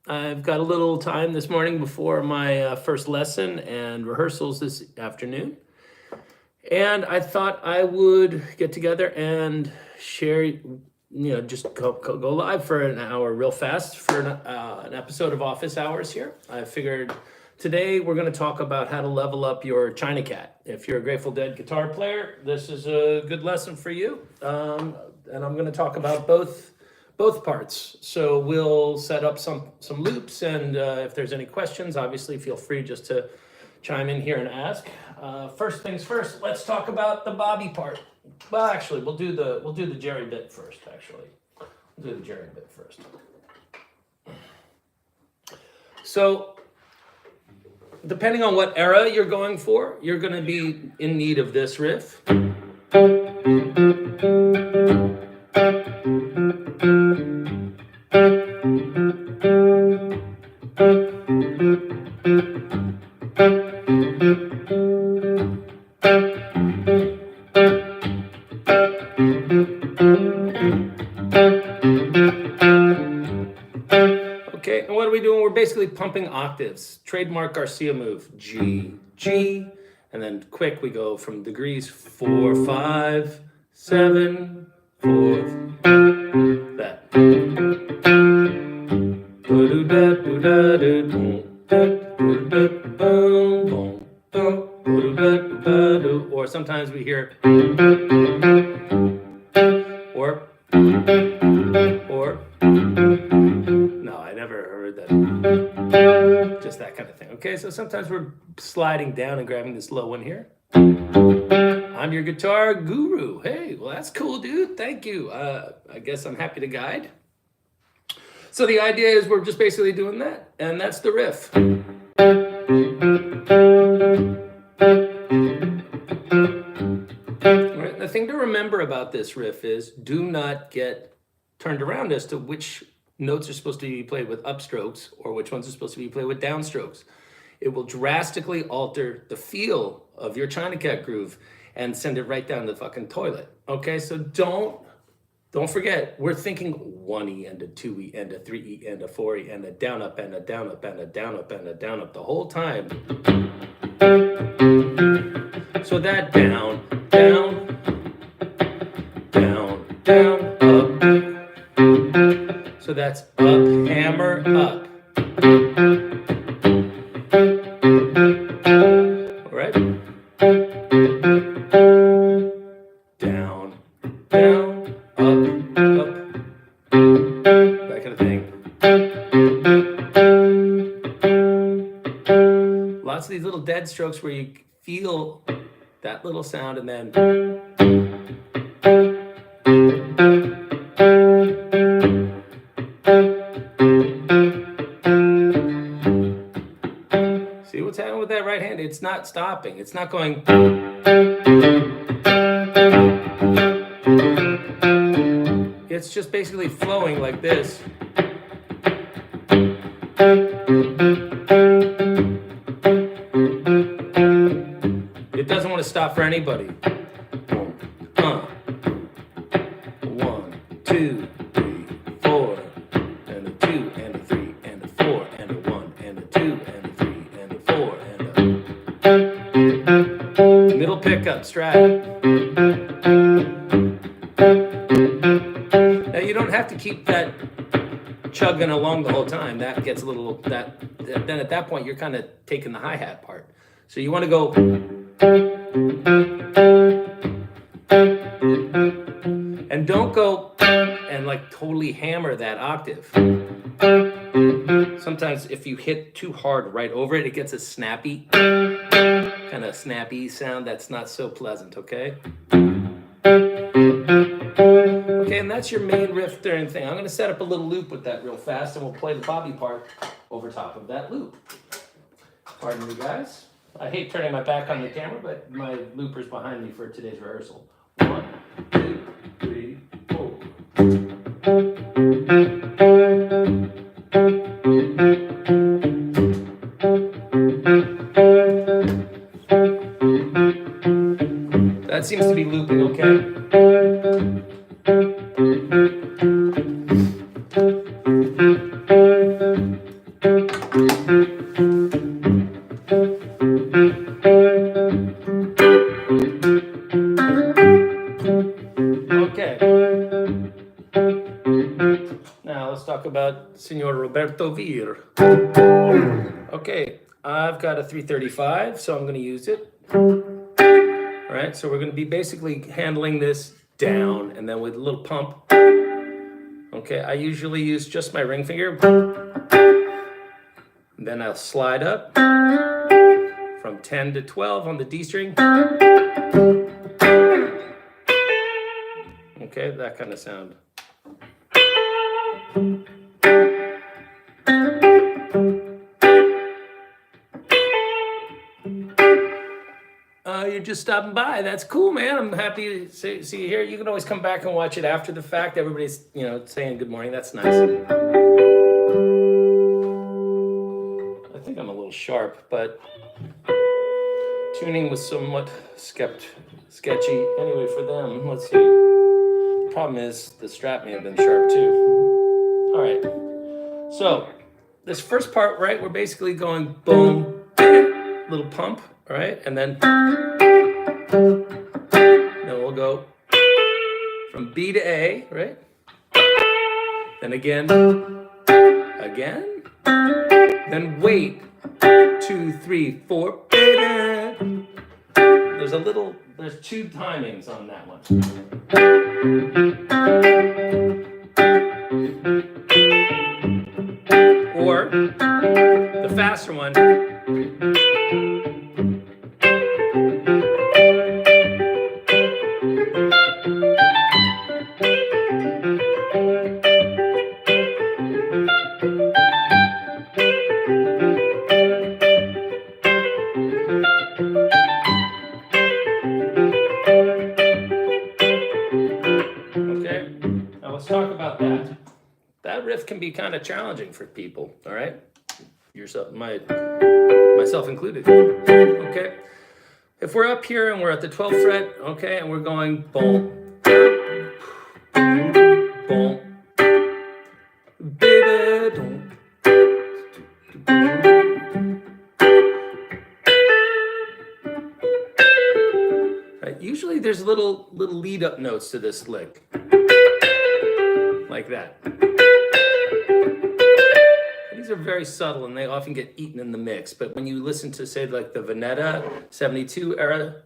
I've got a little time this morning before my first lesson and rehearsals this afternoon. And I thought I would get together and share, just go live for an hour real fast for an episode of Office Hours here. I figured today we're going to talk about how to level up your China Cat. If you're a Grateful Dead guitar player, this is a good lesson for you. And I'm going to talk about both parts. So we'll set up some loops, and if there's any questions, obviously feel free just to chime in here and ask. First things first, let's talk about the Bobby part. Well, actually, we'll do the Jerry bit first. Actually, we'll do the Jerry bit first. So, depending on what era you're going for, you're going to be in need of this riff. Okay, and what are we doing? We're basically pumping octaves. Trademark Garcia move. G, G, and then quick we go from degrees 4, 5, 7, 4, that. Or sometimes we hear or no, I never heard that. Just that kind of thing. Okay, so sometimes we're sliding down and grabbing this low one here. I'm your guitar guru. Hey, well, that's cool, dude. Thank you. I guess I'm happy to guide. So the idea is we're just basically doing that, and that's the riff. Right, the thing to remember about this riff is do not get turned around as to which notes are supposed to be played with upstrokes or which ones are supposed to be played with downstrokes. It will drastically alter the feel of your China Cat groove and send it right down the fucking toilet. Okay, so don't forget, we're thinking 1E and a 2E and a 3E and a 4E and a down up and a down up and a down up and a down up the whole time. So that down, down, down, down, up. So that's up, hammer, up. All right? Down, down, up, that kind of thing. Lots of these little dead strokes where you feel that little sound and then see what's happening with that right hand? It's not stopping. It's not going. It's just basically flowing like this. It doesn't want to stop for anybody. 1, 2, 3, 4, and a 2, and a 3, and a 4, and a 1, and a 2, and a 3, and a 4, and a middle pickup strat. Now you don't have to keep that chugging along the whole time. That gets a little then at that point you're kind of taking the hi-hat part. So you want to go and don't go and like totally hammer that octave. Sometimes if you hit too hard right over it, it gets a snappy, kind of snappy sound that's not so pleasant, okay? Okay, and that's your main riff during thing. I'm going to set up a little loop with that real fast, and we'll play the Bobby part over top of that loop. Pardon me, guys. I hate turning my back on the camera, but my looper's behind me for today's rehearsal. 1, 2, 3, 4. That seems to be looping okay. Signor Roberto Weir. Okay, I've got a 335, so I'm going to use it. All right, so we're going to be basically handling this down and then with a little pump. Okay, I usually use just my ring finger. Then I'll slide up from 10 to 12 on the D string. Okay, that kind of sound. You're just stopping by. That's cool, man. I'm happy to see you here. You can always come back and watch it after the fact. Everybody's, saying good morning. That's nice. I think I'm a little sharp, but tuning was somewhat sketchy. Anyway, for them, let's see. The problem is the strap may have been sharp too. All right. So this first part, right, we're basically going boom, little pump, all right, and then we'll go from B to A, right? Then again, then wait, 2, 3, 4. There's two timings on that one. Or the faster one. Let's talk about that. That riff can be kind of challenging for people, all right? Myself included. Okay. If we're up here and we're at the 12th fret, okay, and we're going boom, boom, baby, boom. Right, usually there's little lead up notes to this lick. Like that. These are very subtle and they often get eaten in the mix, but when you listen to, say, like the Veneta 72 era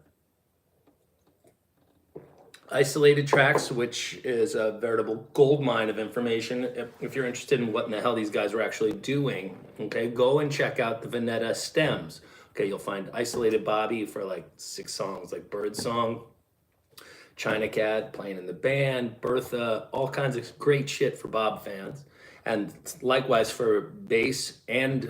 isolated tracks, which is a veritable gold mine of information, if you're interested in what in the hell these guys were actually doing, okay, go and check out the Veneta stems. Okay, you'll find Isolated Bobby for like 6 songs, like Bird Song, China Cat, Playing in the Band, Bertha, all kinds of great shit for Bob fans. And likewise for bass and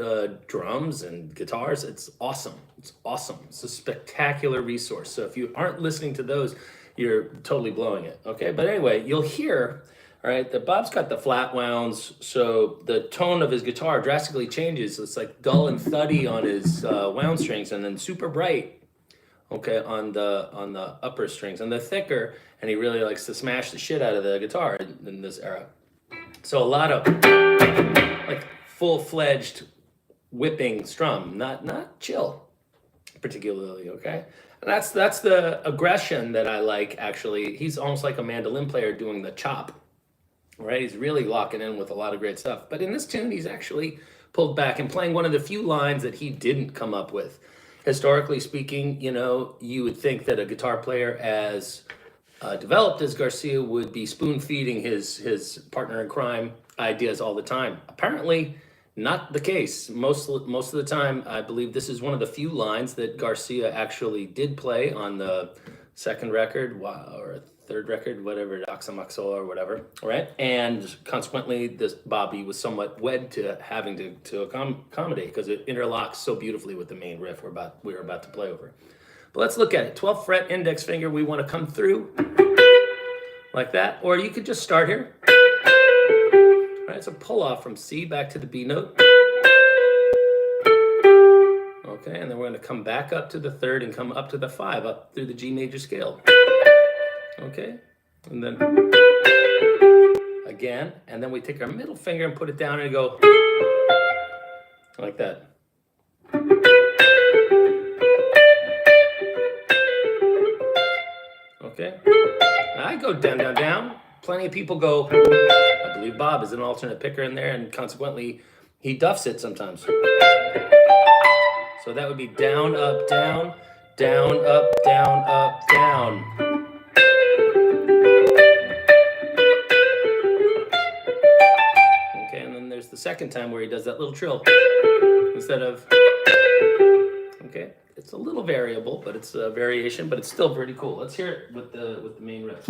drums and guitars, it's awesome. It's awesome. It's a spectacular resource. So if you aren't listening to those, you're totally blowing it, okay? But anyway, you'll hear, all right, that Bob's got the flat wounds, so the tone of his guitar drastically changes. It's like dull and thuddy on his wound strings, and then super bright, okay, on the upper strings, and the thicker, and he really likes to smash the shit out of the guitar in this era. So a lot of like full-fledged whipping strum, not chill particularly, okay? And that's the aggression that I like, actually. He's almost like a mandolin player doing the chop, right? He's really locking in with a lot of great stuff. But in this tune, he's actually pulled back and playing one of the few lines that he didn't come up with. Historically speaking, you would think that a guitar player as developed as Garcia would be spoon-feeding his partner in crime ideas all the time. Apparently, not the case. Most of the time, I believe this is one of the few lines that Garcia actually did play on the second record or third record, whatever, Oxamaxola or whatever, right? And consequently, this Bobby was somewhat wed to having to accommodate because it interlocks so beautifully with the main riff we're about to play over. But let's look at it. 12th fret, index finger, we want to come through like that, or you could just start here. All right, it's a pull off from C back to the B note. Okay, and then we're going to come back up to the third and come up to the 5, up through the G major scale. Okay, and then again, and then we take our middle finger and put it down and go like that. Okay, I go down, down, down, plenty of people go, I believe Bob is an alternate picker in there, and consequently, he duffs it sometimes. So that would be down, up, down, down, up, down, up, down. Okay, and then there's the second time where he does that little trill instead of, okay, it's a little variable, but it's a variation, but it's still pretty cool. Let's hear it with the main riff.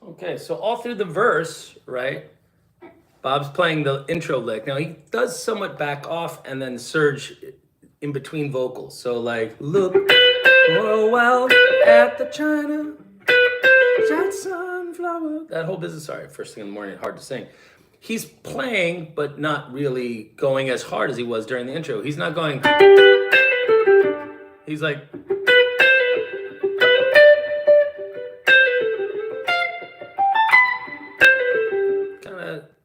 Okay, so all through the verse, right, Bob's playing the intro lick. Now he does somewhat back off and then surge in between vocals. So like, look for a while at the China, shot sunflower. That whole business, sorry, first thing in the morning, hard to sing. He's playing, but not really going as hard as he was during the intro. He's not going, he's like,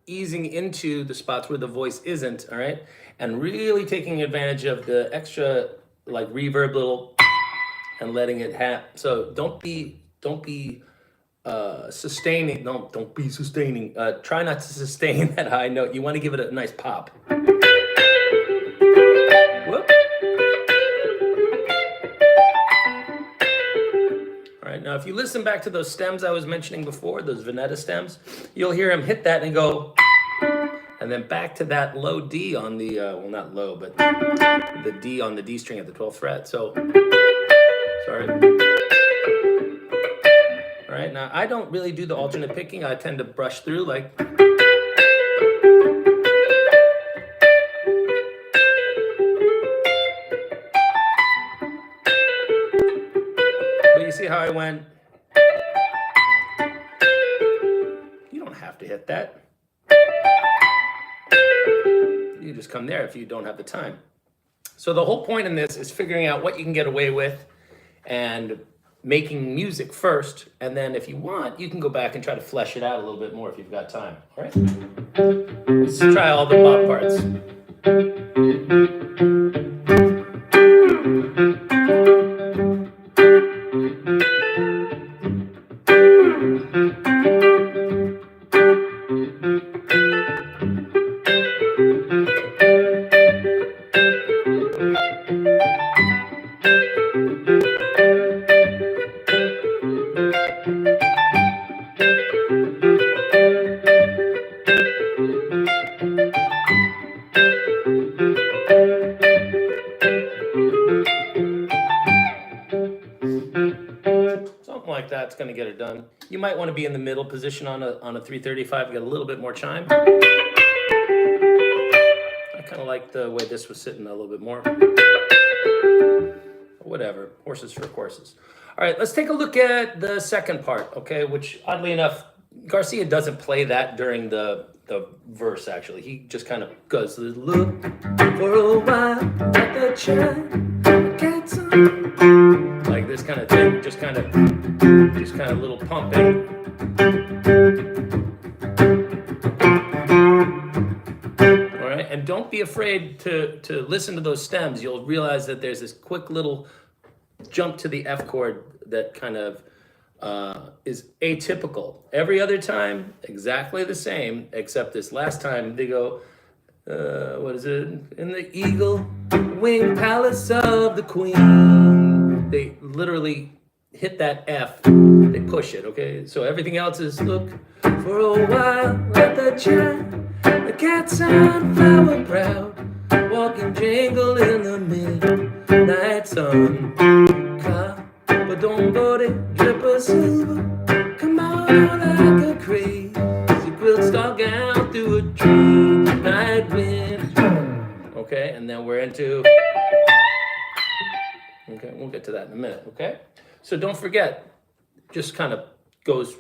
easing into the spots where the voice isn't, all right? And really taking advantage of the extra like reverb little and letting it have. So don't be sustaining. No, don't be sustaining. Try not to sustain that high note. You want to give it a nice pop. Whoop. All right, now if you listen back to those stems I was mentioning before, those Veneta stems, you'll hear him hit that and go, and then back to that low D on the, well, not low, but the D on the D string at the 12th fret. So, sorry. All right, now I don't really do the alternate picking. I tend to brush through like. But you see how I went? You don't have to hit that. You just come there if you don't have the time. So the whole point in this is figuring out what you can get away with and making music first. And then if you want, you can go back and try to flesh it out a little bit more if you've got time. All right? Let's try all the Bob parts. Like that's going to get it done. You might want to be in the middle position on a 335, get a little bit more chime. I kind of like the way this was sitting a little bit more. Whatever, horses for courses. All right, let's take a look at the second part, okay, which oddly enough, Garcia doesn't play that during the verse, actually. He just kind of goes, look for a while at the chime, cats on. Like this kind of thing, just kind of little pumping. All right, and don't be afraid to listen to those stems. You'll realize that there's this quick little jump to the F chord that kind of is atypical. Every other time, exactly the same, except this last time they go, what is it? In the eagle wing palace of the queen. They literally hit that F, they push it, okay? So everything else is look for a while at the chime, the cat's on flower proud, walking jingle in the midnight sun. But don't body drip of silver, come on like a crazy quilt stalk out through a tree night wind. Okay, and and then we're into, okay, we'll get to that in a minute, okay? So don't forget, just kind of goes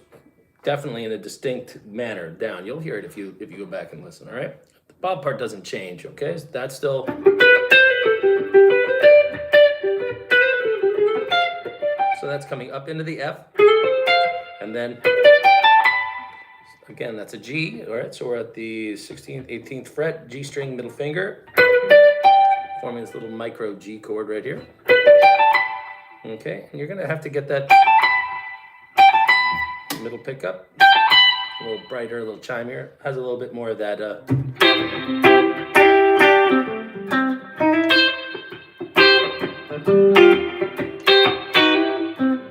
definitely in a distinct manner down. You'll hear it if you go back and listen, all right? The Bob part doesn't change, okay? So that's still, so that's coming up into the F, and then, again, that's a G, all right? So we're at the 16th, 18th fret, G string, middle finger, forming this little micro G chord right here. Okay, and you're gonna have to get that middle pickup, a little brighter, a little chimier, has a little bit more of that,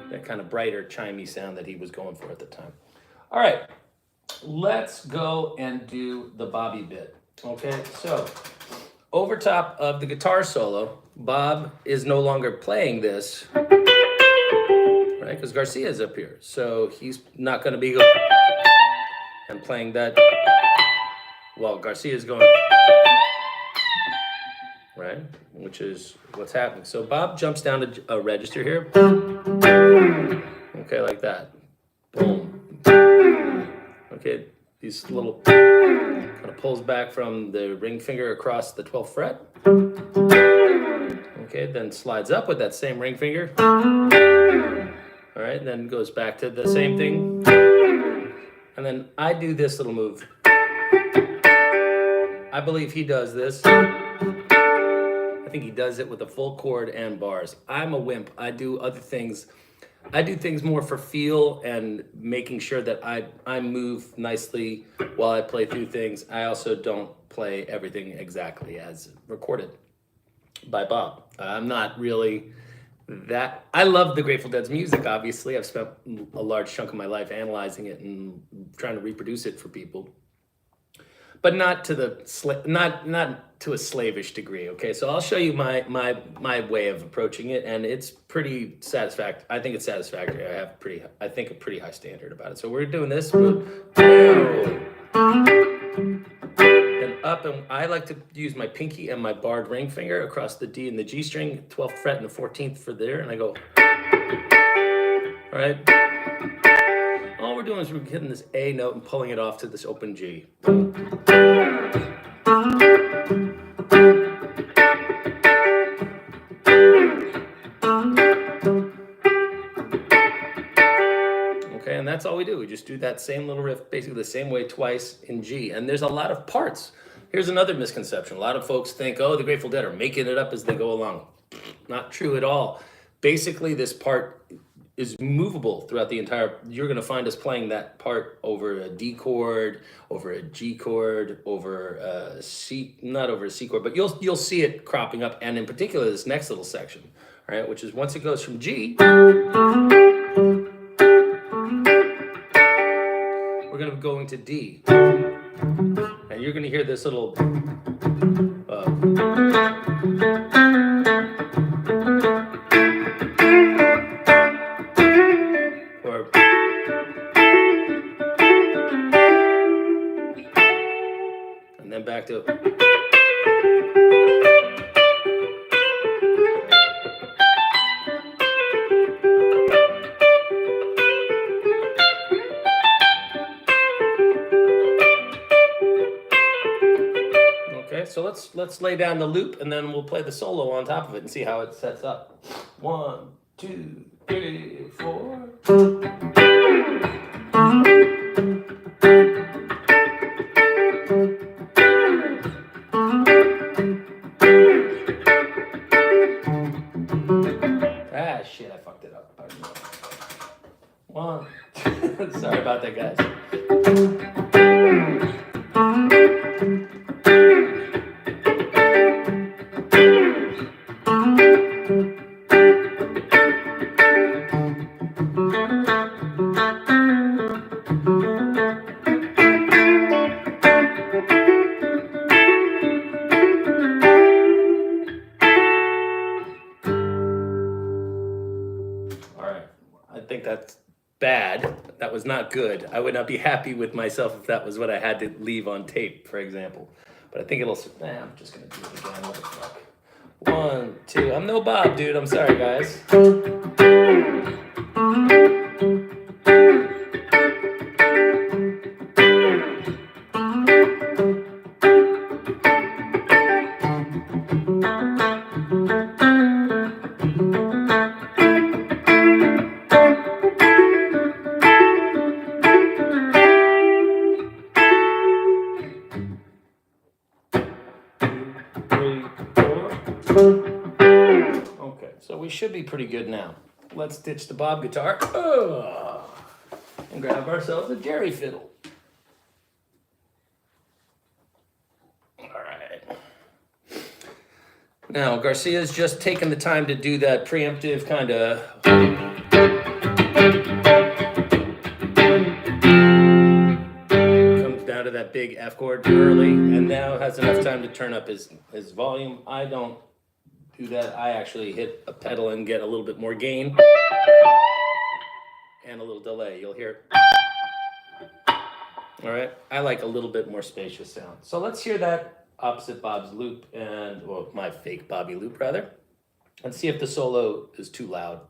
that kind of brighter, chimey sound that he was going for at the time. All right, let's go and do the Bobby bit. Okay, so over top of the guitar solo, Bob is no longer playing this, right? Because Garcia is up here. So he's not going to be going and playing that while Garcia is going, right? Which is what's happening. So Bob jumps down to a register here. Okay, like that. Boom. Okay, these little kind of pulls back from the ring finger across the 12th fret. Okay, then slides up with that same ring finger. All right, then goes back to the same thing. And then I do this little move. I believe he does this. I think he does it with a full chord and bars. I'm a wimp. I do other things. I do things more for feel and making sure that I move nicely while I play through things. I also don't play everything exactly as recorded by Bob. I'm not really that. I love the Grateful Dead's music, obviously. I've spent a large chunk of my life analyzing it and trying to reproduce it for people. But not to the not to a slavish degree. Okay, so I'll show you my way of approaching it, and it's pretty satisfactory. I think it's satisfactory. I have I think a pretty high standard about it. So we're doing this. And up, and I like to use my pinky and my barred ring finger across the D and the G string, 12th fret and the 14th for there, and I go. All right. All we're doing is we're hitting this A note and pulling it off to this open G. Okay, and that's all we do. We just do that same little riff, basically the same way twice in G. And there's a lot of parts. Here's another misconception. A lot of folks think, oh, the Grateful Dead are making it up as they go along. Not true at all. Basically, this part is movable throughout the entire. You're going to find us playing that part over a D chord, over a G chord, over a C, not over a C chord, but you'll see it cropping up, and in particular this next little section, all right, which is once it goes from G, we're going to be going to D, and you're going to hear this little. And then back to. Okay, so let's lay down the loop, and then we'll play the solo on top of it and see how it sets up. 1, 2, 3, 4. Ah, shit, I fucked it up. One. Sorry about that, guys. I think that's bad. That was not good. I would not be happy with myself if that was what I had to leave on tape, for example. But I think it'll, I'm just gonna do it again, what the fuck. 1, 2, I'm no Bob, dude, I'm sorry, guys. Okay, so we should be pretty good now. Let's ditch the Bob guitar and grab ourselves a Jerry fiddle. All right. Now, Garcia's just taken the time to do that preemptive kind of comes down to that big F chord early, and now has enough time to turn up his volume. I don't do that. I actually hit a pedal and get a little bit more gain and a little delay. You'll hear it. All right, I like a little bit more spacious sound. So let's hear that opposite Bob's loop and, well, my fake Bobby loop rather, and see if the solo is too loud.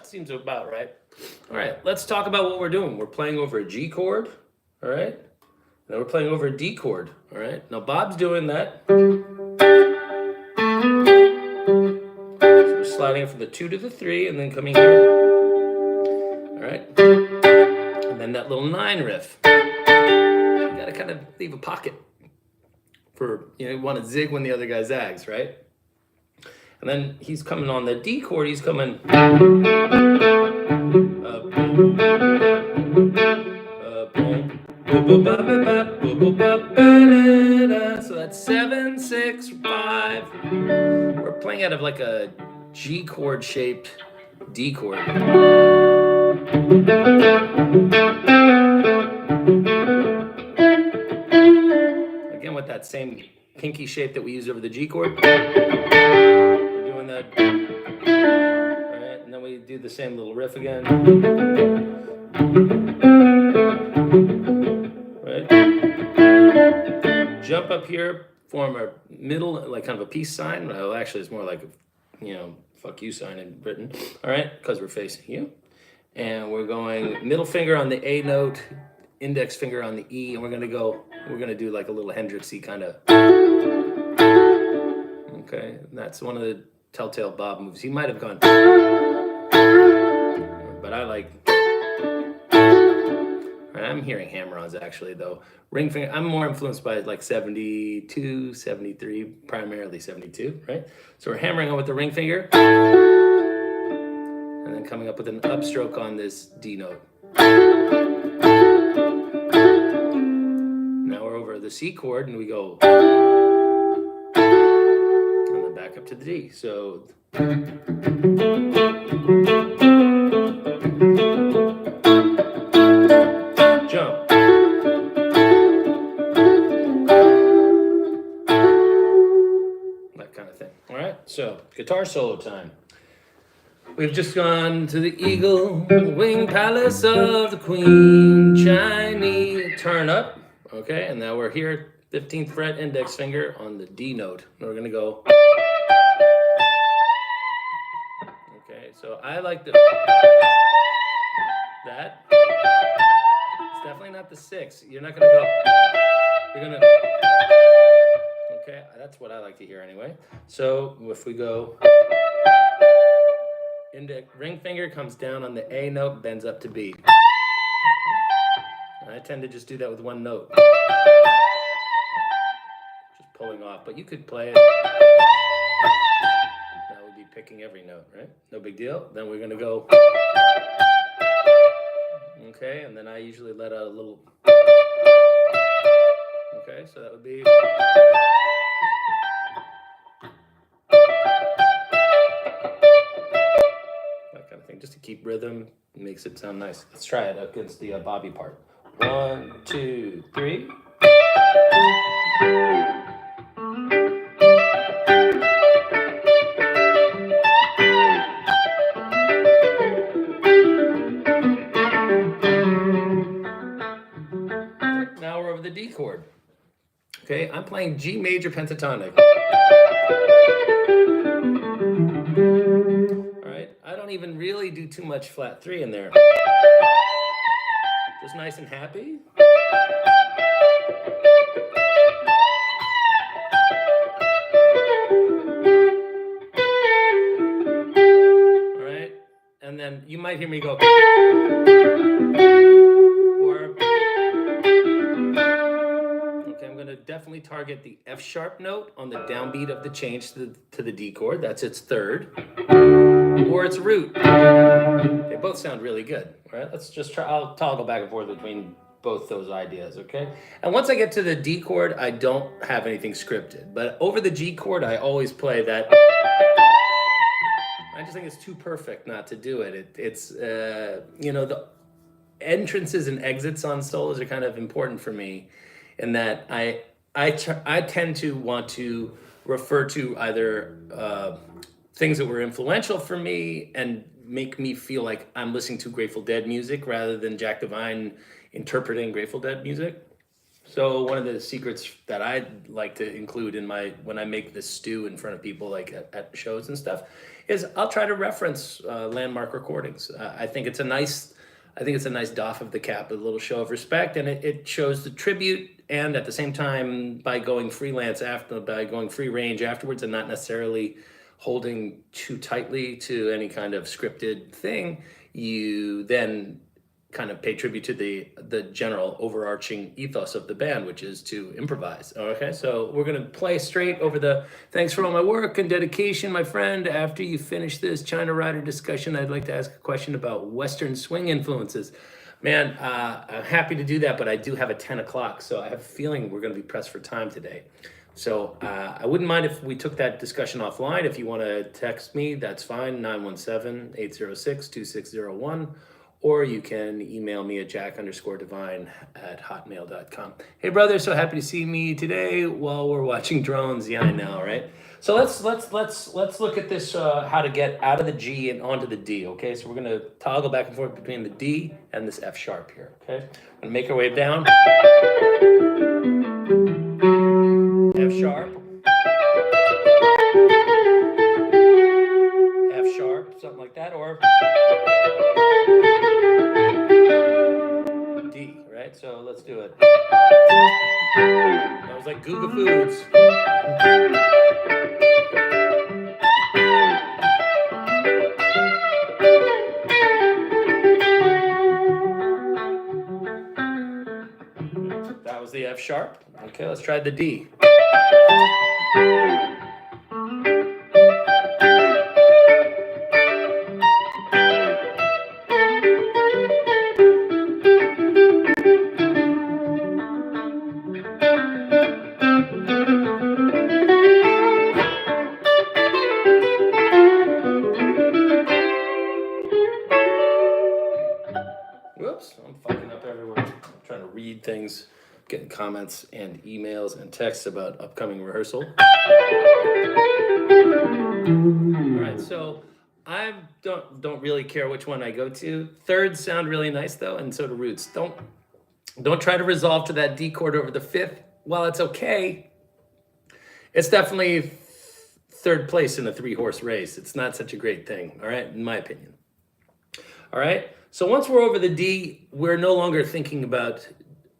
Seems about right. All right, let's talk about what we're doing. We're playing over a G chord, all right? Now we're playing over a D chord, all right? Now Bob's doing that. So we're sliding it from the 2 to the 3 and then coming here, all right? And then that little 9 riff. You gotta kind of leave a pocket for, you want to zig when the other guy zags, right? And then he's coming on the D chord, he's coming. So that's 7, 6, 5. We're playing out of like a G chord shaped D chord. Again, with that same pinky shape that we use over the G chord. We're doing that. All right, and then we do the same little riff again. Right? Jump up here, form a middle, like kind of a peace sign. Well, actually, it's more like a, fuck you sign in Britain. All right, because we're facing you. And we're going middle finger on the A note, index finger on the E, and we're gonna do like a little Hendrixy kind of. Okay, and that's one of the telltale Bob moves. He might have gone, but I like. I'm hearing hammer-ons actually though. Ring finger, I'm more influenced by like 72, 73, primarily 72, right? So we're hammering on with the ring finger. And then coming up with an upstroke on this D note. Now we're over the C chord and we go. And then back up to the D, so. Jump. That kind of thing. All right, so guitar solo time. We've just gone to the Eagle Wing Palace of the Queen, Chinese turn up. Okay, and now we're here, 15th fret index finger on the D note. And we're gonna go. Okay, so I like that. It's definitely not the 6. You're not gonna go. You're gonna. Okay, that's what I like to hear anyway. So if we go. ring finger comes down on the A note, bends up to B. And I tend to just do that with one note. Just pulling off, but you could play it. That would be picking every note, right? No big deal. Then we're gonna go. Okay, and then I usually let out a little. Okay, so that would be. That kind of thing, just to keep rhythm, makes it sound nice. Let's try it against the Bobby part. 1, 2, 3. Now we're over the D chord. Okay, I'm playing G major pentatonic. All right, I don't even really do too much flat 3 in there. Just nice and happy. All right, and then you might hear me go. Or, okay, I'm gonna definitely target the F sharp note on the downbeat of the change to the D chord. That's its third. Or its root. They both sound really good. All right, let's just try. I'll toggle back and forth between both those ideas, okay? And once I get to the D chord, I don't have anything scripted. But over the G chord, I always play that. I just think it's too perfect not to do it. It's you know, the entrances and exits on solos are kind of important for me, in that I tend to want to refer to either things that were influential for me and make me feel like I'm listening to Grateful Dead music rather than Jack Devine interpreting Grateful Dead music. So one of the secrets that I like to include in when I make this stew in front of people, like at shows and stuff, is I'll try to reference landmark recordings. I think it's a nice doff of the cap, a little show of respect, and it shows the tribute, and at the same time, by going free range afterwards, and not necessarily holding too tightly to any kind of scripted thing, you then kind of pay tribute to the general overarching ethos of the band, which is to improvise. Okay, so we're gonna play straight over the thanks for all my work and dedication, my friend. After you finish this China Rider discussion, I'd like to ask a question about Western swing influences. Man, I'm happy to do that, but I do have a 10 o'clock, so I have a feeling we're gonna be pressed for time today. So I wouldn't mind if we took that discussion offline. If you want to text me, that's fine, 917-806-2601. Or you can email me at jack_divine@hotmail.com. Hey brother, so happy to see me today while we're watching drones. Yeah, I know, right? So let's look at this, how to get out of the G and onto the D. Okay, so we're gonna toggle back and forth between the D and this F sharp here. Okay, I'm gonna make our way down. F sharp, F sharp, something like that, or D, right? So let's do it. That was like Guga Foods. That was the F sharp. Okay, let's try the D. Whoops, I'm fucking up everywhere. I'm trying to read things, getting comments and emails and texts about upcoming rehearsal. All right, so I don't really care which one I go to. Thirds sound really nice though, and so do roots. Don't try to resolve to that D chord over the fifth. While it's okay, it's definitely third place in a 3-horse race. It's not such a great thing, all right, in my opinion. All right, so once we're over the D, we're no longer thinking about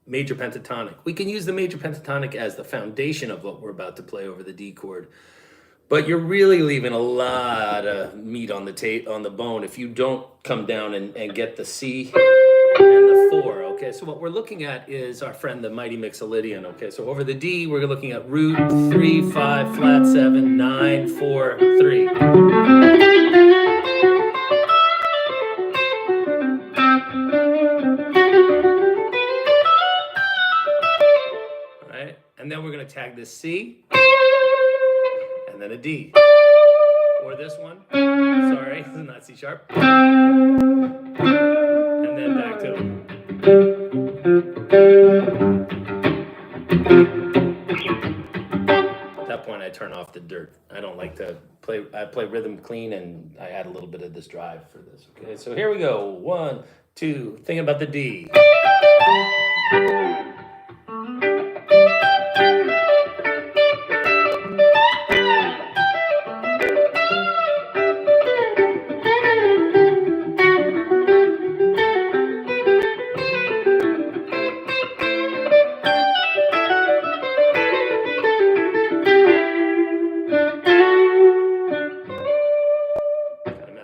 major pentatonic. We can use the major pentatonic as the foundation of what we're about to play over the D chord. But you're really leaving a lot of meat on the bone if you don't come down and get the C and the 4. Okay, so what we're looking at is our friend the mighty Mixolydian. Okay, so over the D, we're looking at root 3, 5, flat 7, 9, 4, 3. All right, and then we're going to tag this C and then a D. Or this one. Sorry, this is not C sharp. And then back to At that point I turn off the dirt. I don't like to play. I play rhythm clean, and I add a little bit of this drive for this. Okay, so here we go. 1, 2. Thinking about the D.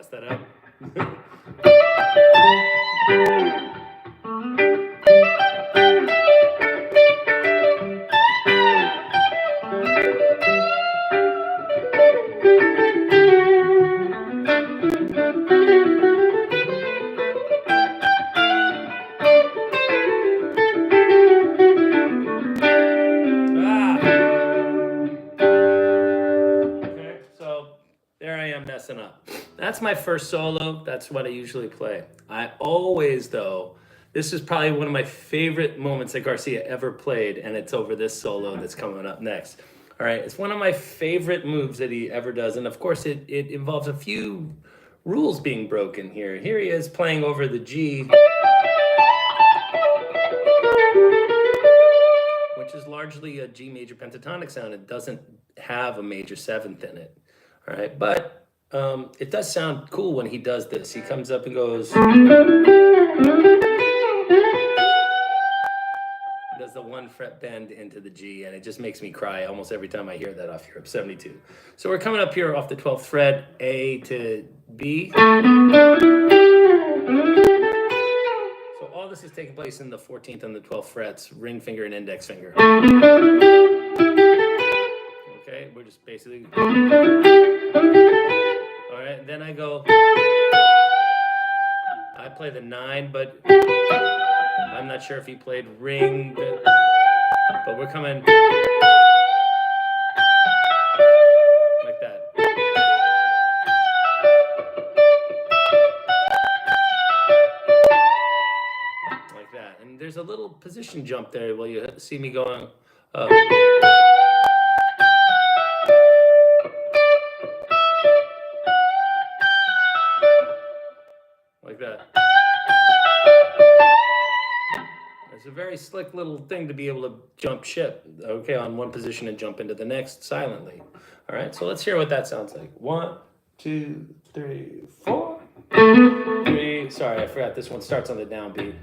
That up. Okay, so there I am messing up. That's my first solo. That's what I usually play. I always, though, this is probably one of my favorite moments that Garcia ever played, and it's over this solo that's coming up next. All right, it's one of my favorite moves that he ever does, and of course it involves a few rules being broken here. Here he is playing over the G, which is largely a G major pentatonic sound. It doesn't have a major 7th in it. All right, but it does sound cool when he does this. He comes up and goes, does the 1 fret bend into the G, and it just makes me cry almost every time I hear that off Europe 72. So we're coming up here off the 12th fret, A to B. So all this is taking place in the 14th and the 12th frets, ring finger and index finger. Okay, we're just basically... All right, and then I go, I play the 9, but I'm not sure if he played ring, but we're coming like that. Like that. And there's a little position jump there while you see me going up. Like that. It's a very slick little thing to be able to jump ship, okay, on one position and jump into the next silently. All right, so let's hear what that sounds like. 1, 2, 3, 4. 3. Sorry, I forgot this one starts on the downbeat.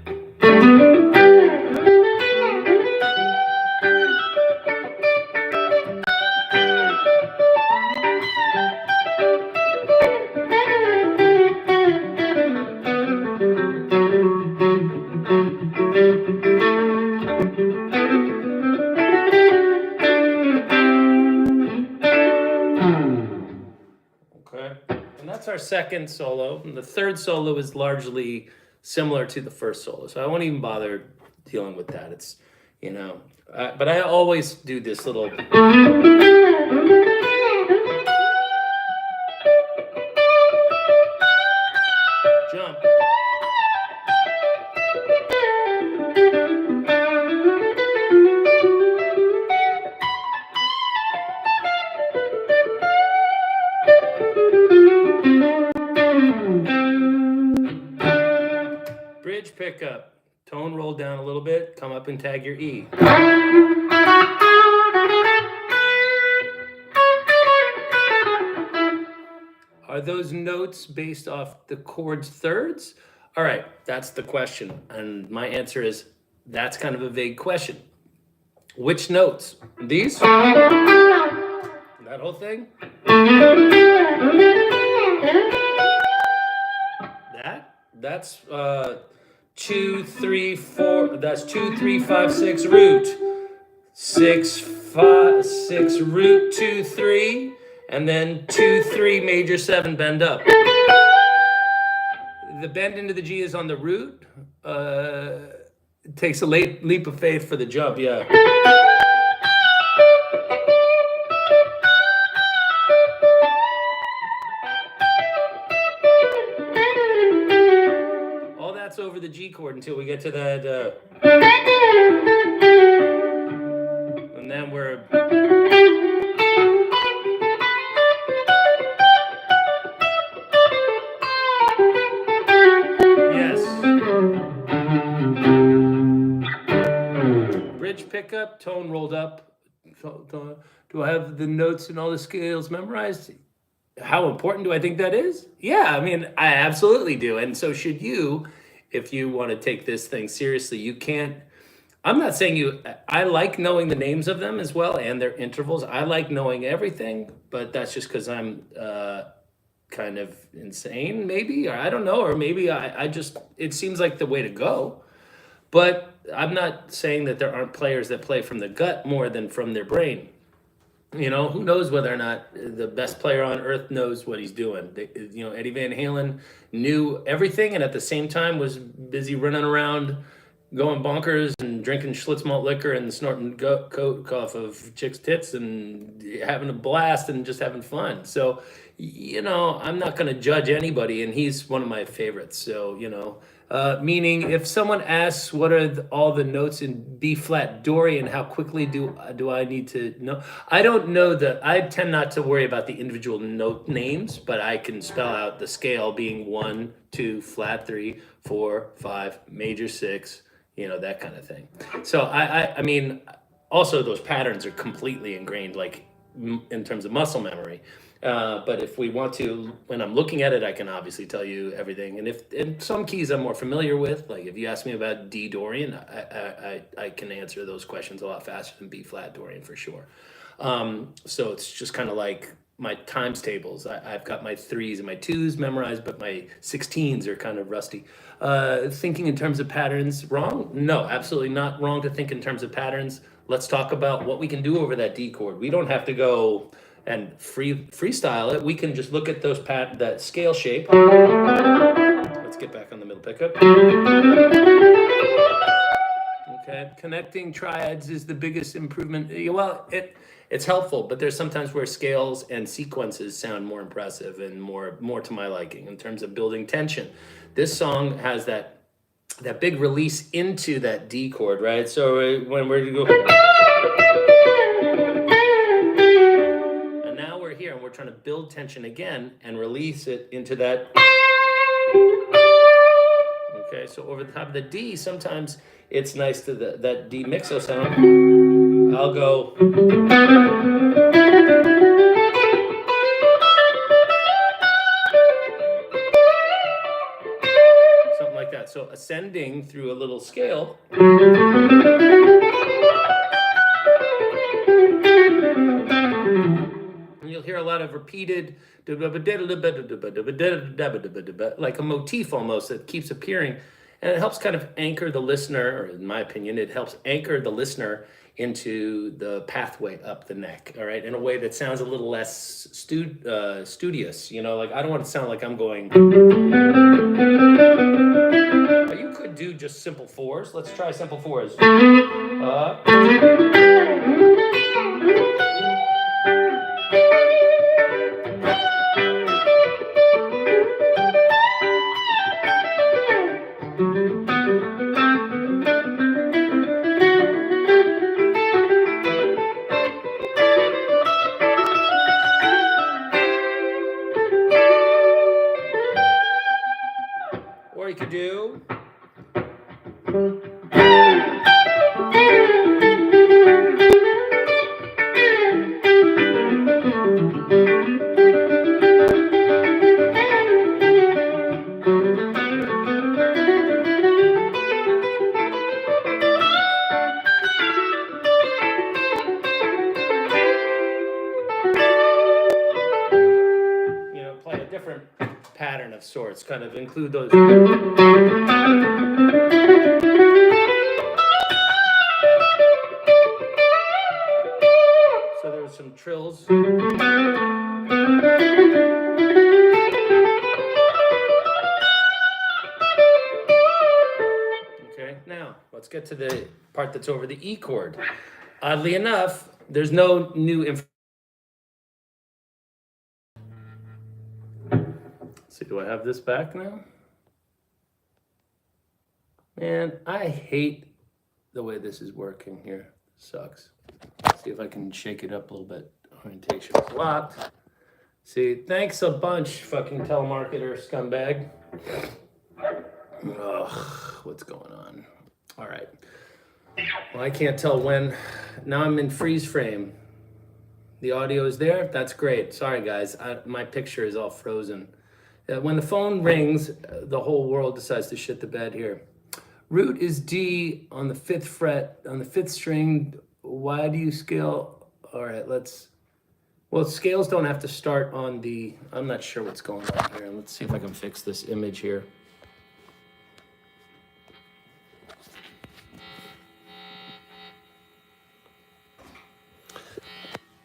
And that's our second solo. And the third solo is largely similar to the first solo. So I won't even bother dealing with that. It's, you know, but I always do this little... jump. Bridge pickup. Tone roll down a little bit. Come up and tag your E. Are those notes based off the chord's thirds? All right, that's the question. And my answer is, that's kind of a vague question. Which notes? These? That whole thing? That's 2 3 4. That's 2 3 5 6 root 6 5 6 root 2 3, and then 2 3 major 7 bend up. The bend into the G is on the root. It takes a leap of faith for the jump. Yeah. All that's over the G chord until we get to that. And then we're. Yes. Bridge pickup, tone rolled up. Do I have the notes and all the scales memorized? How important do I think that is? Yeah, I mean, I absolutely do. And so should you, if you want to take this thing seriously. You can't, I'm not saying you, I like knowing the names of them as well and their intervals. I like knowing everything, but that's just because I'm kind of insane, maybe, or I don't know, or maybe I just, it seems like the way to go. But I'm not saying that there aren't players that play from the gut more than from their brain. You know, who knows whether or not the best player on earth knows what he's doing. Eddie Van Halen knew everything and at the same time was busy running around, going bonkers and drinking Schlitz malt liquor and snorting coke off of chicks' tits and having a blast and just having fun. So, I'm not going to judge anybody, and he's one of my favorites. So, meaning if someone asks what are all the notes in B flat Dorian, how quickly do I need to know? I don't know I tend not to worry about the individual note names, but I can spell out the scale being 1, 2, flat 3, 4, 5, major 6, that kind of thing. So I mean, also those patterns are completely ingrained, like in terms of muscle memory. But if we want to, when I'm looking at it, I can obviously tell you everything. And some keys I'm more familiar with, like if you ask me about D Dorian, I can answer those questions a lot faster than B flat Dorian for sure. So it's just kind of like my times tables. I've got my 3s and my 2s memorized, but my 16s are kind of rusty. Thinking in terms of patterns, wrong? No, absolutely not wrong to think in terms of patterns. Let's talk about what we can do over that D chord. We don't have to go and freestyle it. We can just look at that scale shape. Let's get back on the middle pickup. Okay, connecting triads is the biggest improvement. Well, it's helpful, but there's sometimes where scales and sequences sound more impressive and more to my liking in terms of building tension. This song has that big release into that D chord, right? So when we're going to go. Here and we're trying to build tension again and release it into that. Okay, so over the top of the D, sometimes it's nice to that D mixo sound. I'll go. Something like that. So ascending through a little scale. You'll hear a lot of repeated, like a motif almost that keeps appearing. And it helps kind of anchor the listener, or in my opinion, it helps anchor the listener into the pathway up the neck, all right, in a way that sounds a little less studious. Like I don't want to sound like I'm going. You could do just simple 4s. Let's try simple 4s. Or you could do. pattern of sorts, kind of include those. So there's some trills. Okay, now let's get to the part that's over the E chord. Oddly enough, there's no new information. See, do I have this back now? Man, I hate the way this is working here. Sucks. See if I can shake it up a little bit. Orientation is locked. See, thanks a bunch, fucking telemarketer scumbag. Ugh, what's going on? All right. Well, I can't tell when. Now I'm in freeze frame. The audio is there. That's great. Sorry, guys. My picture is all frozen. When the phone rings, the whole world decides to shit the bed here. Root is D on the 5th fret, on the 5th string. Why do you scale? All right, well, scales don't have to start on the, I'm not sure what's going on here. Let's see if I can fix this image here.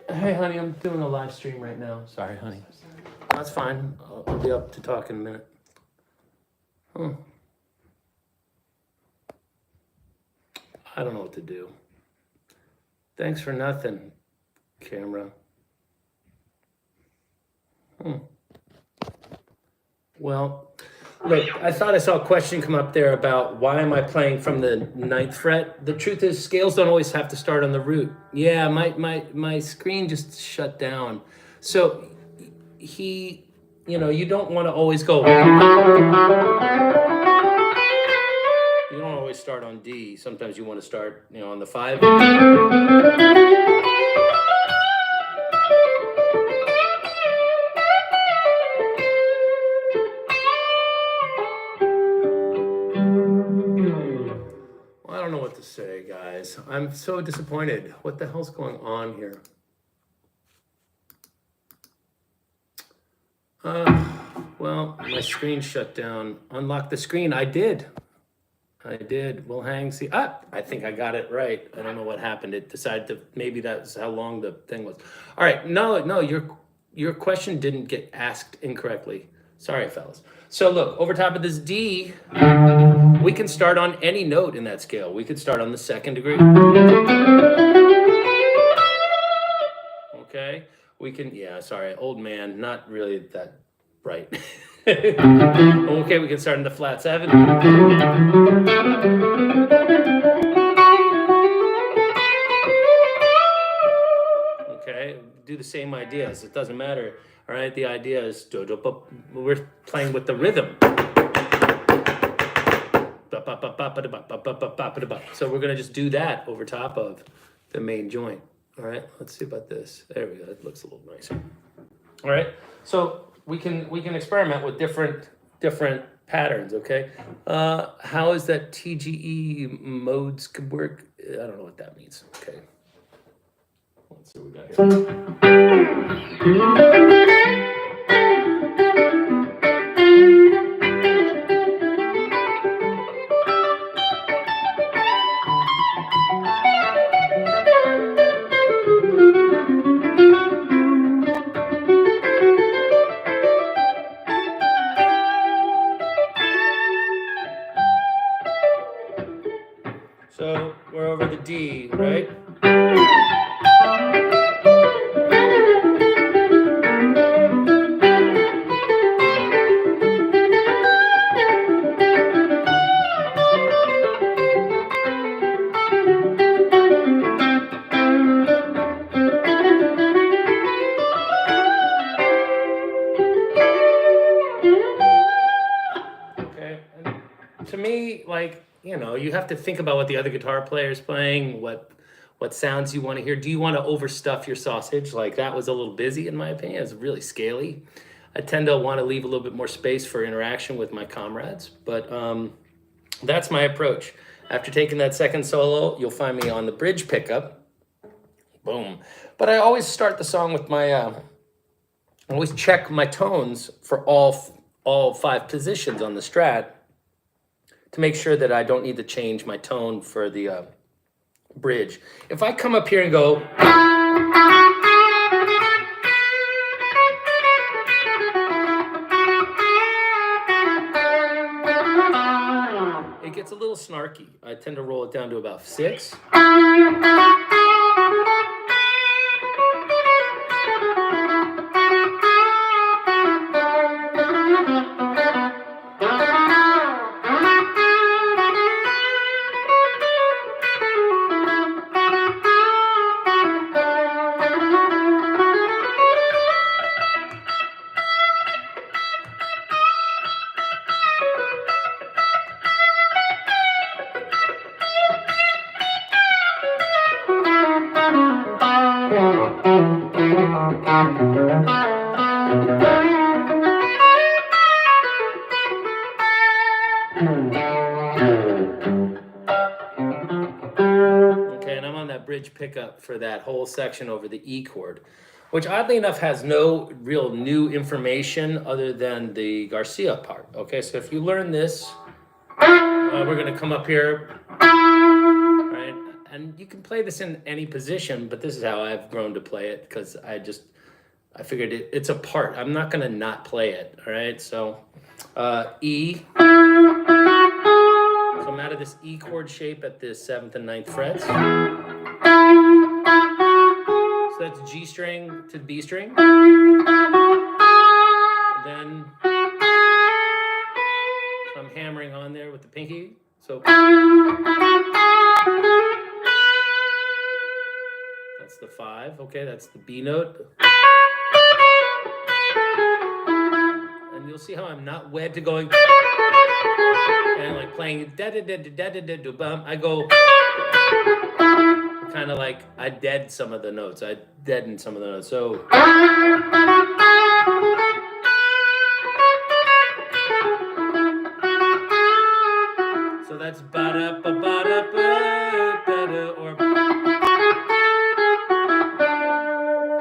Hey, honey, I'm doing a live stream right now. Sorry, honey. That's fine. I'll be up to talk in a minute. I don't know what to do. Thanks for nothing, camera. Well, look, I thought I saw a question come up there about why am I playing from the 9th fret? The truth is, scales don't always have to start on the root. Yeah, my screen just shut down. So you don't want to always go. You don't always start on D. Sometimes you want to start, on the 5. Well, I don't know what to say, guys. I'm so disappointed. What the hell's going on here? Well, my screen shut down. Unlock the screen. I did. We'll hang. See, I think I got it right. I don't know what happened. It decided to, maybe that's how long the thing was. All right. No, your question didn't get asked incorrectly. Sorry, fellas. So look, over top of this D, we can start on any note in that scale. We could start on the 2nd degree. Okay. We can, sorry, old man, not really that bright. Okay, we can start in the flat 7. Okay, do the same ideas. It doesn't matter. All right, the idea is we're playing with the rhythm. So we're gonna just do that over top of the main joint. All right, let's see about this. There we go. It looks a little nicer. All right, so we can experiment with different patterns. Okay, how is that TGE modes could work? I don't know what that means. Okay, let's see what we got here. So we're over the D, right? Okay, and to me, like, you have to think about what the other guitar player is playing, what sounds you want to hear. Do you want to overstuff your sausage? Like, that was a little busy, in my opinion. It was really scaly. I tend to want to leave a little bit more space for interaction with my comrades, but that's my approach. After taking that second solo, you'll find me on the bridge pickup. Boom. But I always start the song with my, I always check my tones for all all 5 positions on the Strat to make sure that I don't need to change my tone for the bridge. If I come up here and go, it gets a little snarky. I tend to roll it down to about 6. Okay, and I'm on that bridge pickup for that whole section over the E chord, which oddly enough has no real new information other than the Garcia part. Okay, so if you learn this, we're going to come up here, right? And you can play this in any position, but this is how I've grown to play it because I figured it's a part. I'm not going to not play it, all right? So E. So I'm out of this E chord shape at the 7th and 9th frets. So that's G string to B string. And then I'm hammering on there with the pinky. So that's the 5. Okay, that's the B note. And you'll see how I'm not wed to going and like playing da da da da da da da bum. I go kind of like I dead some of the notes. I deaden some of the notes. So that's ba da ba ba da ba da da or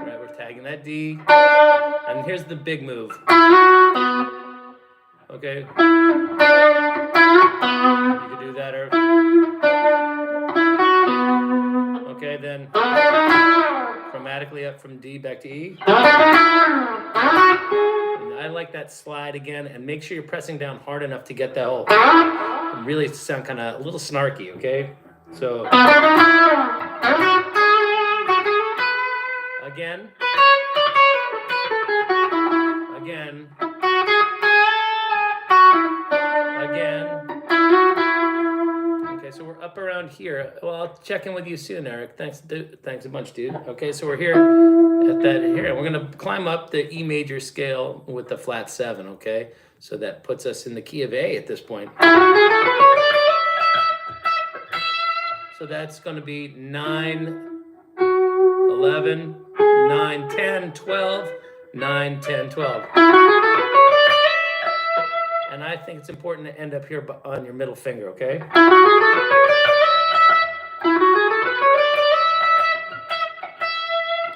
right. We're tagging that D, and here's the big move. Okay, you can do that or okay, then chromatically up from D back to E. And I like that slide again, and make sure you're pressing down hard enough to get that whole really sound kind of a little snarky. Okay, so again. Okay, so we're up around here. Well, I'll check in with you soon, Eric. Thanks a bunch, dude. Okay, so we're here at that here, and we're gonna climb up the E major scale with the flat 7. Okay, so that puts us in the key of A at this point. So that's gonna be 9, 11, 9, 10, 12, 9, 10, 12. And I think it's important to end up here on your middle finger, okay?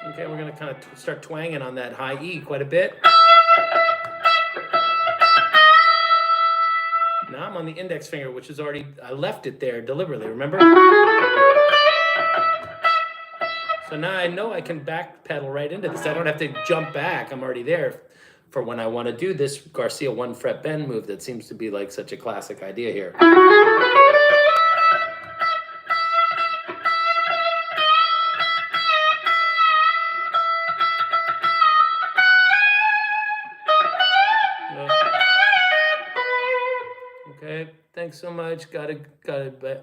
Okay, we're gonna kind of start twanging on that high E quite a bit. Now I'm on the index finger, which is already, I left it there deliberately, remember? So now I know I can backpedal right into this. I don't have to jump back, I'm already there for when I want to do this Garcia 1 fret bend move that seems to be like such a classic idea here. Okay, thanks so much. Got it.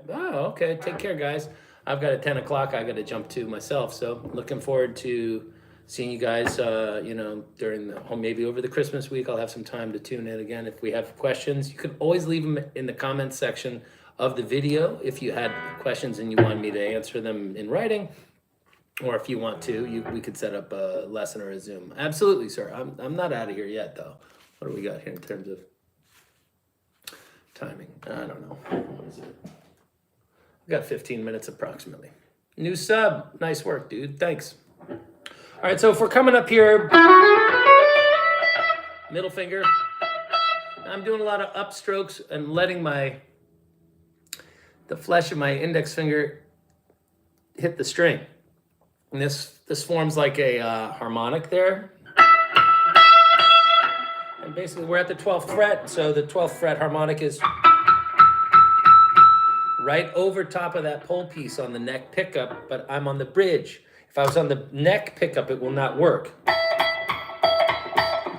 Oh, okay, take care, guys. I've got a 10 o'clock I got to jump to myself, so looking forward to seeing you guys, during maybe over the Christmas week. I'll have some time to tune in again. If we have questions, you can always leave them in the comments section of the video. If you had questions and you want me to answer them in writing, or if you want to, we could set up a lesson or a Zoom. Absolutely, sir. I'm not out of here yet, though. What do we got here in terms of timing? I don't know. What is it? We've got 15 minutes approximately. New sub. Nice work, dude. Thanks. All right, so if we're coming up here, middle finger, I'm doing a lot of upstrokes and letting the flesh of my index finger hit the string. And this forms like a harmonic there. And basically we're at the 12th fret, so the 12th fret harmonic is right over top of that pole piece on the neck pickup, but I'm on the bridge. If I was on the neck pickup, it will not work.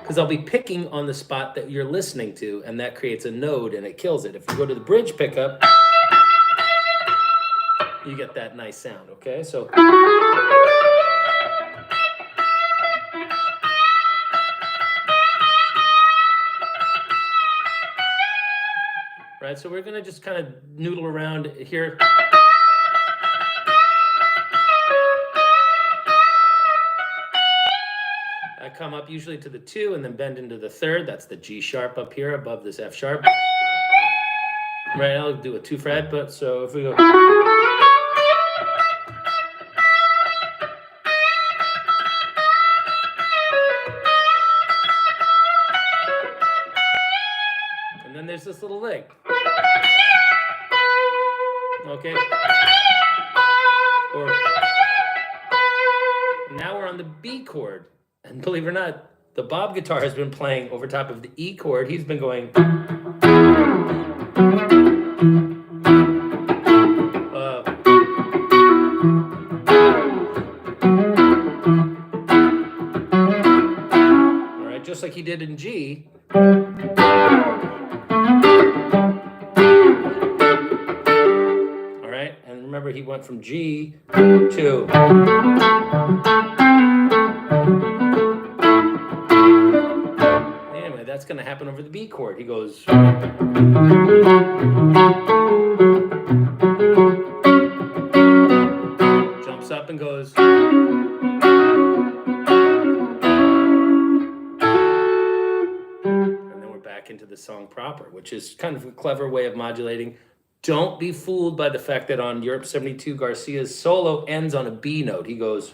Because I'll be picking on the spot that you're listening to, and that creates a node and it kills it. If you go to the bridge pickup, you get that nice sound, okay? So right, so we're gonna just kind of noodle around here. I come up usually to the 2 and then bend into the 3rd. That's the G sharp up here above this F sharp. Right, I'll do a 2 fret, but so if we go. And then there's this little lick. Okay. Or now we're on the B chord. And believe it or not, the Bob guitar has been playing over top of the E chord. He's been going. All right, just like he did in G. All right, and remember he went from G to. That's going to happen over the B chord. He goes. Jumps up and goes. And then we're back into the song proper, which is kind of a clever way of modulating. Don't be fooled by the fact that on Europe 72, Garcia's solo ends on a B note. He goes.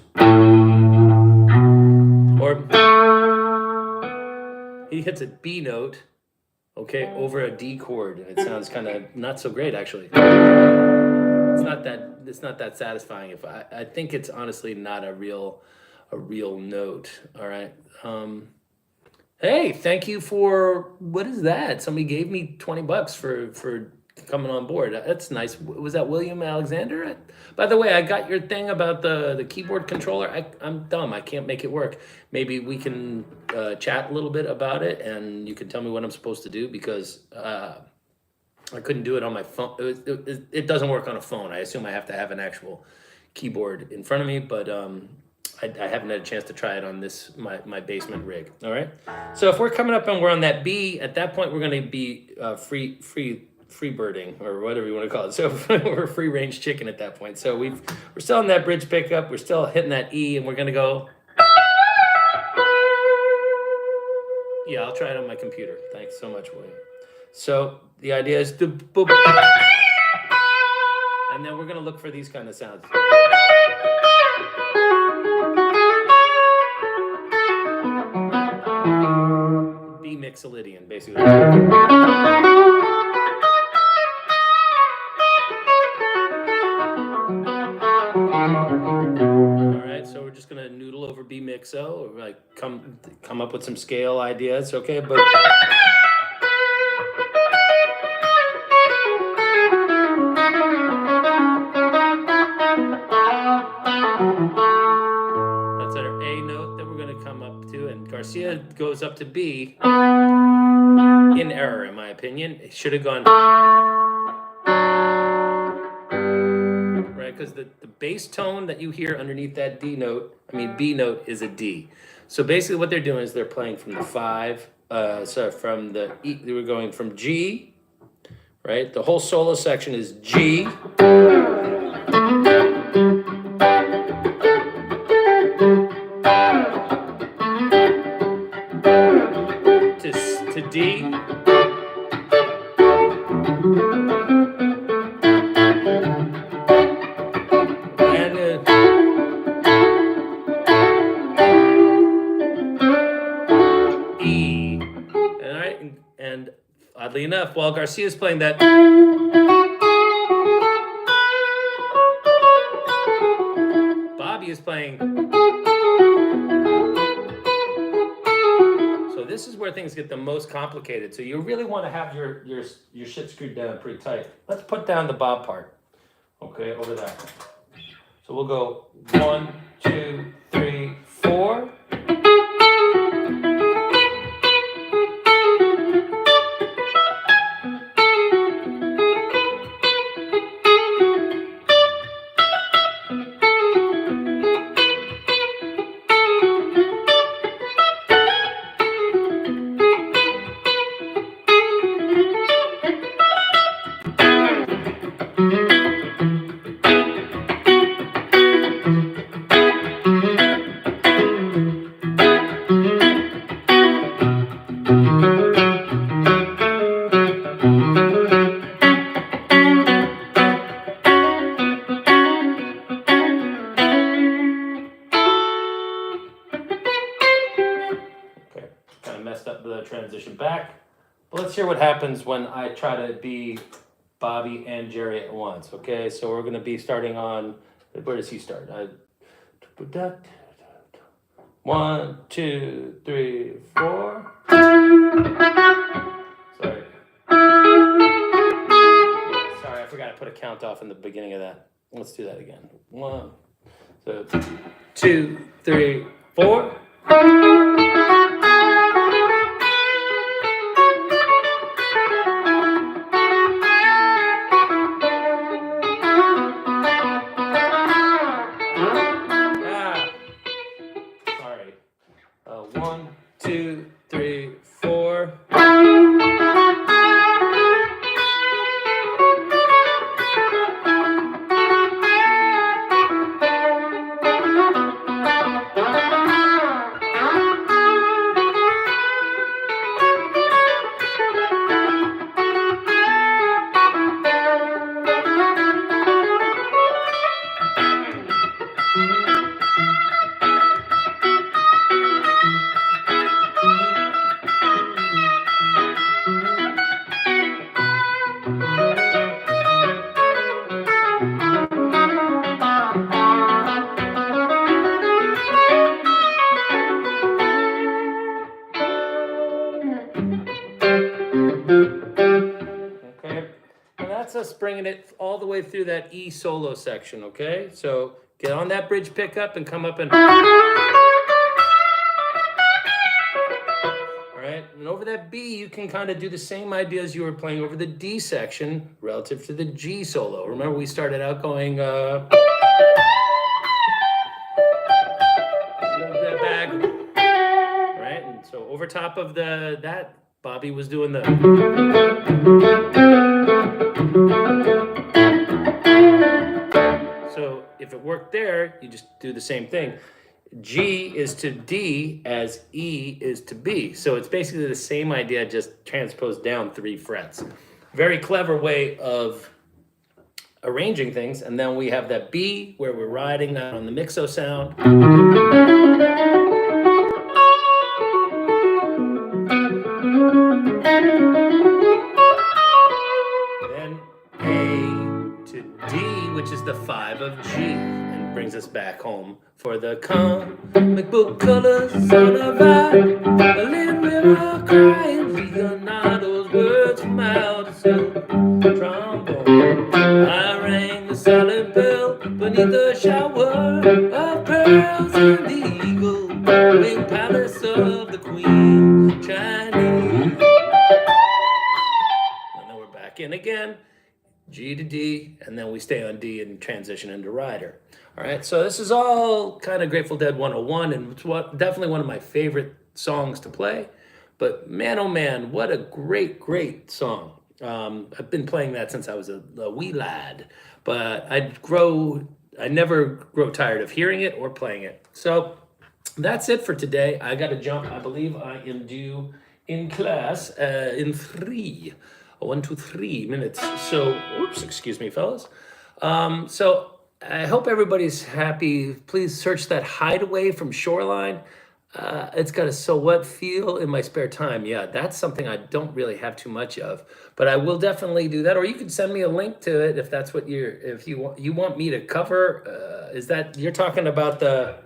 Or. He hits a B note, okay, over a D chord, and it sounds kind of not so great, actually. It's not that satisfying. If I think it's honestly not a real note. All right. Hey, thank you for what is that? Somebody gave me $20 for coming on board. That's nice. Was that William Alexander? By the way, I got your thing about the keyboard controller. I'm dumb. I can't make it work. Maybe we can chat a little bit about it, and you can tell me what I'm supposed to do, because I couldn't do it on my phone. It doesn't work on a phone. I assume I have to have an actual keyboard in front of me, but I haven't had a chance to try it on this my basement rig. All right. So if we're coming up and we're on that B, at that point we're going to be free birding, or whatever you want to call it. So we're free range chicken at that point. So we're still on that bridge pickup. We're still hitting that E, and we're going to go. Yeah, I'll try it on my computer. Thanks so much, William. So the idea is to boop, and then we're going to look for these kind of sounds. B mixolydian, basically. All right, so we're just gonna noodle over B mixo, or like come up with some scale ideas, okay? But that's our A note that we're gonna come up to, and Garcia goes up to B in error, in my opinion. It should have gone. Because the bass tone that you hear underneath that B note is a D. So basically what they're doing is they're playing from the 5, so from the E, they were going from G, right? The whole solo section is G. To D. oddly enough, while Garcia's playing that, Bobby is playing. So this is where things get the most complicated. So you really want to have your shit screwed down pretty tight. Let's put down the Bob part. Okay, over there. So we'll go 1, 2, 3, 4. Transition back. But let's hear what happens when I try to be Bobby and Jerry at once. Okay, so we're going to be starting on, where does he start? 1, 2, 3, 4. Sorry. Sorry, I forgot to put a count off in the beginning of that. Let's do that again. 1, 2, 3, 4. Us bringing it all the way through that E solo section, okay? So get on that bridge pickup and come up and... All right, and over that B, you can kind of do the same idea as you were playing over the D section relative to the G solo. Remember, we started out going... back, right? And so over top of that, Bobby was doing the... So if it worked there, you just do the same thing. G is to D as E is to B. So it's basically the same idea, just transposed down 3 frets. Very clever way of arranging things. And then we have that B where we're riding on the mixo sound. Then A to D, which is the 5 of G, and brings us back home for the comic book colors on a ride. A little river crying, Leonardo's words from out of silver trombone. I rang the silent bell beneath the shower of pearls and the eagle wing palace of the queen Chinese. And then we're back in again. G to D, and then we stay on D and transition into rider. All right, so this is all kind of Grateful Dead 101, and it's definitely one of my favorite songs to play. But man, oh man, what a great, great song. I've been playing that since I was a wee lad, but I never grow tired of hearing it or playing it. So that's it for today. I got to jump. I believe I am due in class in 1 to 3 minutes. So, oops, excuse me, fellas. So I hope everybody's happy. Please search that Hideaway from Shoreline. It's got a so what feel in my spare time. Yeah, that's something I don't really have too much of, but I will definitely do that. Or you could send me a link to it if that's what if you want me to cover. Is that you're talking about the?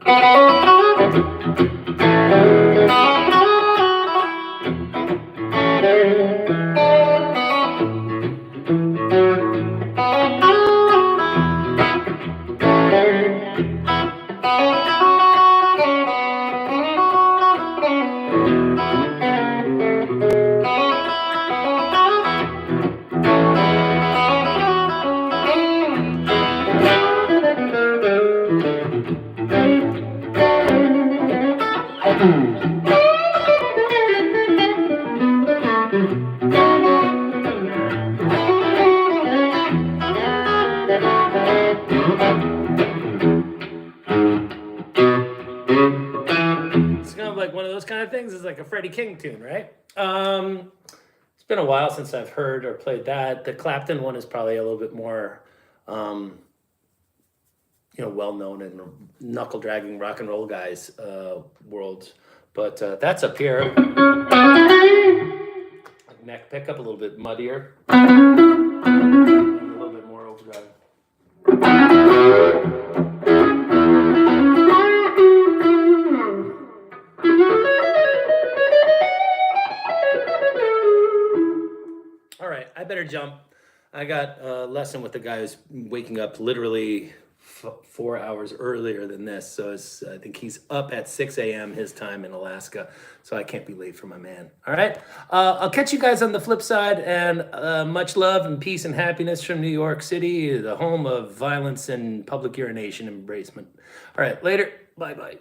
It's kind of like one of those kind of things. It's like a Freddie King tune, right? It's been a while since I've heard or played that. The Clapton one is probably a little bit more, well known in knuckle dragging rock and roll guys worlds. But that's up here. Neck pickup a little bit muddier, and a little bit more overdrive. All right, I better jump. I got a lesson with the guy who's waking up literally 4 hours earlier than this. So I think he's up at 6 a.m. his time in Alaska. So I can't be late for my man. All right. I'll catch you guys on the flip side. And much love and peace and happiness from New York City, the home of violence and public urination embracement. All right. Later. Bye-bye.